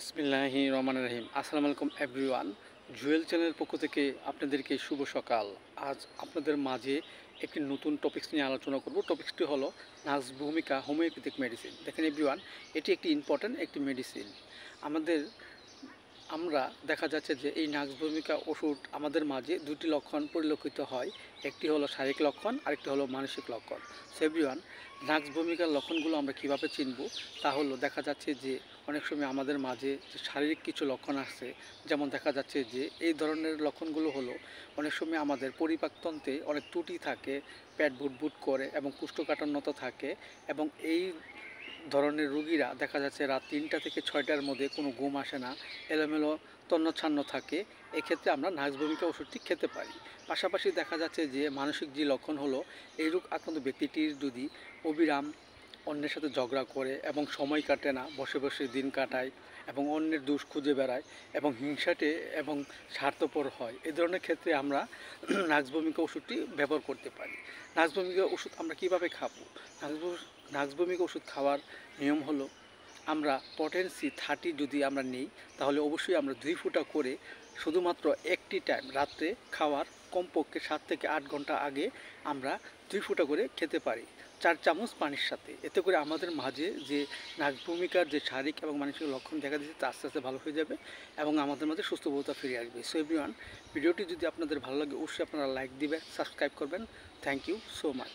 বিসমিল্লাহির রহমানির রহিম। আসসালামু আলাইকুম এভরিওয়ান। জুয়েল চ্যানেলের পক্ষ থেকে আপনাদেরকে শুভ সকাল। আজ আপনাদের মাঝে একটি নতুন টপিকস নিয়ে আলোচনা করব। টপিকসটি হলো নার্স ভূমিকা হোমিওপ্যাথিক মেডিসিন। দেখেন এভরিওয়ান, এটি একটি ইম্পর্ট্যান্ট একটি মেডিসিন। আমরা দেখা যাচ্ছে যে এই নার্স ভূমিকা ওষুধ আমাদের মাঝে দুটি লক্ষণ পরিলক্ষিত হয়। একটি হলো শারীরিক লক্ষণ, আরেকটি হলো মানসিক লক্ষণ। সো এভরিওয়ান, নার্স ভূমিকার লক্ষণগুলো আমরা কিভাবে চিনব, তা হলো দেখা যাচ্ছে যে অনেক সময় আমাদের মাঝে যে শারীরিক কিছু লক্ষণ আসছে, যেমন দেখা যাচ্ছে যে এই ধরনের লক্ষণগুলো হলো অনেক সময় আমাদের পরিপাকতন্ত্রে অনেক ত্রুটি থাকে, পেট বুটবুট করে এবং কোষ্ঠকাঠিন্যতা থাকে, এবং এই ধরনের রুগীরা দেখা যাচ্ছে রাত 3টা থেকে 6টার মধ্যে কোনো ঘুম আসে না, এলোমেলো তন্নছান্ন থাকে। এক্ষেত্রে আমরা নার্স ভূমিকা ওষুধটি খেতে পারি। পাশাপাশি দেখা যাচ্ছে যে মানসিক যে লক্ষণ হলো, এই রোগ আক্রান্ত ব্যক্তিটির যদি অবিরাম অন্যের সাথে ঝগড়া করে এবং সময় কাটে না, বসে বসে দিন কাটায় এবং অন্যের দোষ খুঁজে বেড়ায় এবং হিংসাটে এবং স্বার্থপর হয়, এই ধরনের ক্ষেত্রে আমরা নার্স ভূমিকা ওষুধটি ব্যবহার করতে পারি। নার্স ভূমিকা ওষুধ আমরা কীভাবে খাবো? নার্স ভূমিকা ওষুধ খাওয়ার নিয়ম হলো, আমরা পটেন্সি 30 যদি আমরা নিই, তাহলে অবশ্যই আমরা 2 ফুটা করে শুধুমাত্র একটি টাইম রাত্রে খাওয়ার কমপক্ষে 7 থেকে 8 ঘন্টা আগে আমরা 2 ফুটা করে খেতে পারি 4 চামচ পানির সাথে। এতে করে আমাদের মাঝে যে নার্স ভূমিকার যে শারীরিক এবং মানসিক লক্ষণ দেখা দিচ্ছে তা আস্তে আস্তে ভালো হয়ে যাবে এবং আমাদের মাঝে সুস্থবোধতা ফিরে আসবে। সো এভরিওয়ান, ভিডিওটি যদি আপনাদের ভালো লাগে অবশ্যই আপনারা লাইক দিবেন, সাবস্ক্রাইব করবেন। Thank you so much.